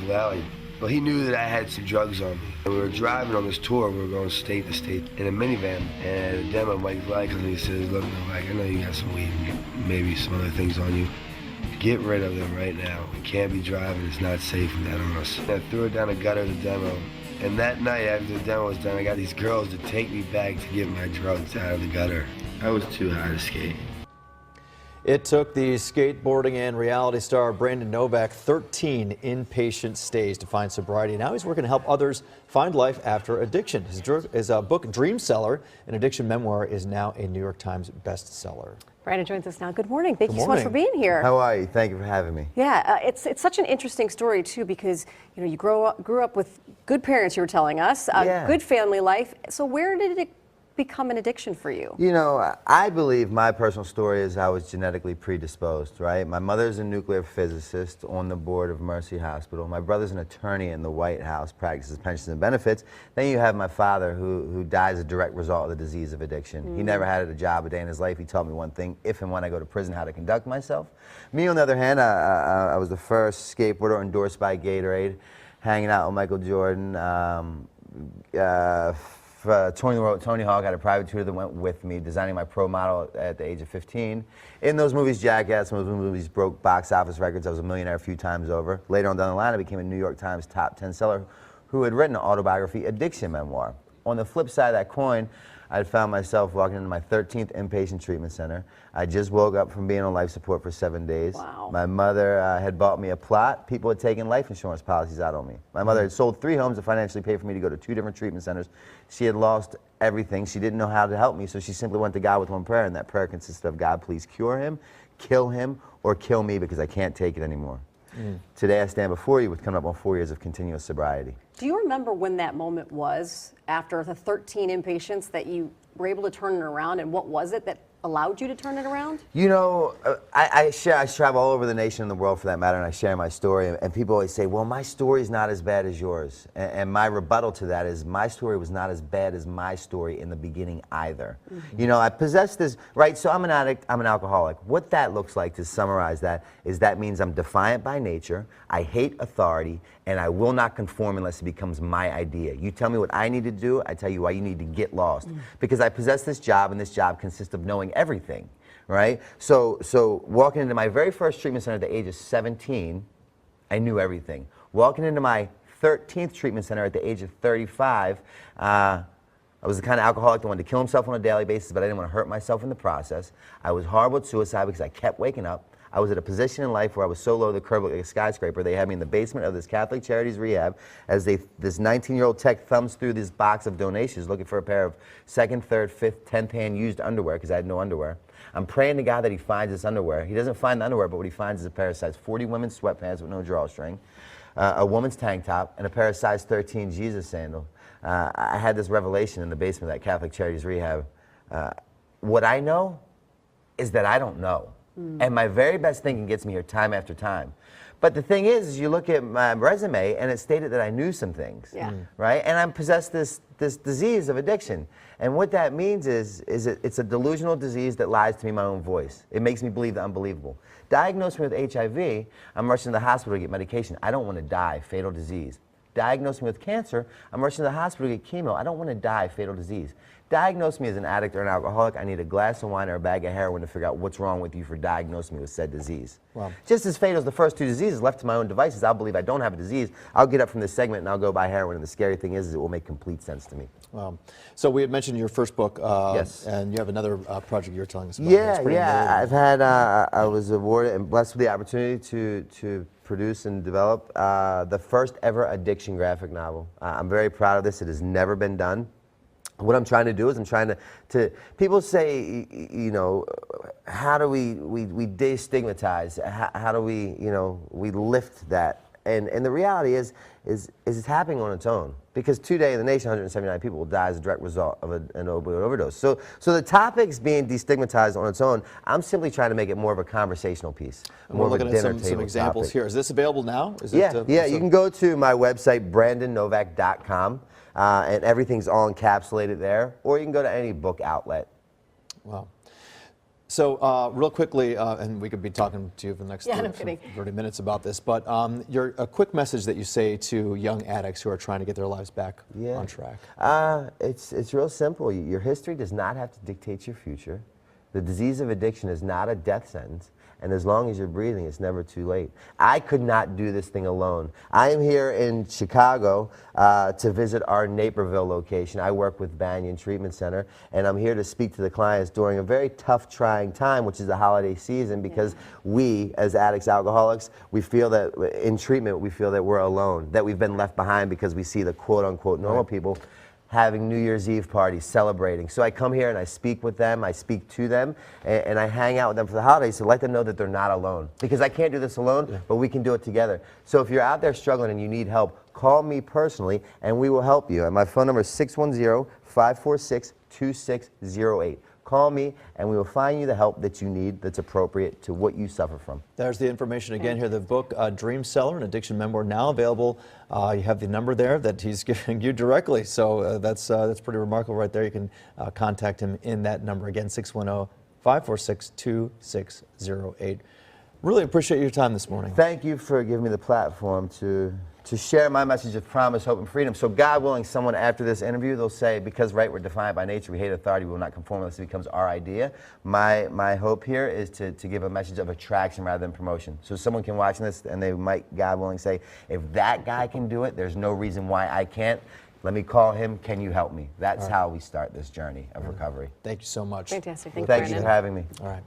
Valley. Well, he knew that I had some drugs on me. And we were driving on this tour. We were going state to state in a minivan. And at a demo, Mike Valley comes and he says, "Look, Novak, I know you got some weed and maybe some other things on you. Get rid of them right now. We can't be driving. It's not safe with that on us." I threw it down a gutter of the demo. And that night, after the demo was done, I got these girls to take me back to get my drugs out of the gutter. I was too high to skate. It took the skateboarding and reality star Brandon Novak 13 inpatient stays to find sobriety. Now he's working to help others find life after addiction. His book, Dream Seller, an addiction memoir, is now a New York Times bestseller. Brandon joins us now. Good morning. Thank you so much for being here. How are you? Thank you for having me. Yeah, it's such an interesting story too, because you grew up with good parents. You were telling us, good family life. So where did it become an addiction for you? You know, I believe my personal story is I was genetically predisposed, right? My mother's a nuclear physicist on the board of Mercy Hospital. My brother's an attorney in the White House, practices pensions and benefits. Then you have my father who died as a direct result of the disease of addiction. He never had a job a day in his life. He taught me one thing: if and when I go to prison, how to conduct myself. Me, on the other hand, I was the first skateboarder endorsed by Gatorade, hanging out with Michael Jordan. Tony Hawk had a private tutor that went with me, designing my pro model at the age of 15. In those movies, Jackass, those movies broke box office records. I was a millionaire a few times over. Later on down the line, I became a New York Times top 10 seller who had written an autobiography, addiction memoir. On the flip side of that coin, I found myself walking into my 13th inpatient treatment center. I just woke up from being on life support for 7 days. Wow. My mother had bought me a plot. People had taken life insurance policies out on me. My mother had sold 3 homes to financially pay for me to go to 2 different treatment centers. She had lost everything. She didn't know how to help me, so she simply went to God with one prayer, and that prayer consisted of, "God, please cure him, or kill me, because I can't take it anymore." Today I stand before you with coming up on 4 years of continuous sobriety. Do you remember when that moment was, after the 13 inpatients, that you were able to turn it around, and what was it that allowed you to turn it around? You know, I travel all over the nation and the world, for that matter, and I share my story, and people always say, "Well, my story is not as bad as yours." And my rebuttal to that is, my story was not as bad as my story in the beginning either. You know, I possess this, right? So I'm an addict, I'm an alcoholic. What that looks like, to summarize that, is that means I'm defiant by nature, I hate authority, and I will not conform unless it becomes my idea. You tell me what I need to do, I tell you why you need to get lost. Because I possess this job, and this job consists of knowing everything, right? So walking into my very first treatment center at the age of 17, I knew everything. Walking into my 13th treatment center at the age of 35, I was the kind of alcoholic that wanted to kill himself on a daily basis, but I didn't want to hurt myself in the process. I was horrible at suicide because I kept waking up. I was at a position in life where I was so low the curb like a skyscraper. They had me in the basement of this Catholic Charities rehab as this 19-year-old tech thumbs through this box of donations looking for a pair of 2nd, 3rd, 5th, 10th hand used underwear, because I had no underwear. I'm praying to God that he finds this underwear. He doesn't find the underwear, but what he finds is a pair of size 40 women's sweatpants with no drawstring, a woman's tank top, and a pair of size 13 Jesus sandals. I had this revelation in the basement of that Catholic Charities rehab. What I know is that I don't know. And my very best thinking gets me here time after time. But the thing is you look at my resume, and it stated that I knew some things, right? And I possess this disease of addiction. And what that means is it's a delusional disease that lies to me in my own voice. It makes me believe the unbelievable. Diagnose me with HIV, I'm rushing to the hospital to get medication. I don't want to die, fatal disease. Diagnose me with cancer, I'm rushing to the hospital to get chemo. I don't want to die, fatal disease. Diagnose me as an addict or an alcoholic, I need a glass of wine or a bag of heroin to figure out what's wrong with you for diagnosing me with said disease. Wow. Just as fatal as the first 2 diseases, left to my own devices, I'll believe I don't have a disease. I'll get up from this segment and I'll go buy heroin, and the scary thing is it will make complete sense to me. Wow. So we had mentioned your first book, yes, and you have another project you're telling us about. Yeah. I've had, I was awarded and blessed with the opportunity to produce and develop the first ever addiction graphic novel. I'm very proud of this. It has never been done. What I'm trying to do is I'm trying to people say, you know, how do we destigmatize? How do we, you know, we lift that? And the reality is it's happening on its own. Because today in the nation, 179 people will die as a direct result of an opioid overdose. So the topic's being destigmatized on its own. I'm simply trying to make it more of a conversational piece. And we're looking at some examples here. Is this available now? Yeah, you can go to my website, brandonnovak.com. And everything's all encapsulated there, or you can go to any book outlet. Wow. So real quickly, and we could be talking to you for the next 30 minutes about this, but a quick message that you say to young addicts who are trying to get their lives back on track. It's real simple. Your history does not have to dictate your future. The disease of addiction is not a death sentence. And as long as you're breathing, it's never too late. I could not do this thing alone. I am here in Chicago to visit our Naperville location. I work with Banyan Treatment Center, and I'm here to speak to the clients during a very tough, trying time, which is the holiday season, because we, as addicts, alcoholics, we feel that in treatment, we feel that we're alone, that we've been left behind because we see the quote-unquote normal people having New Year's Eve parties, celebrating. So I come here and I speak with them, I speak to them, and I hang out with them for the holidays to let them know that they're not alone. Because I can't do this alone, but we can do it together. So if you're out there struggling and you need help, call me personally and we will help you. And my phone number is 610-546-2608. Call me and we will find you the help that you need that's appropriate to what you suffer from. There's the information again here. The book, Dream Seller, an addiction memoir, now available. You have the number there that he's giving you directly. So that's pretty remarkable right there. You can contact him in that number. Again, 610-546-2608. Really appreciate your time this morning. Thank you for giving me the platform to share my message of promise, hope, and freedom. So God willing, someone after this interview, they'll say, because right, we're defined by nature, we hate authority, we will not conform unless it becomes our idea. My hope here is to give a message of attraction rather than promotion. So someone can watch this and they might, God willing, say, if that guy can do it, there's no reason why I can't. Let me call him, can you help me? That's how we start this journey of recovery. Thank you so much. Fantastic. Thank you for having me. All right.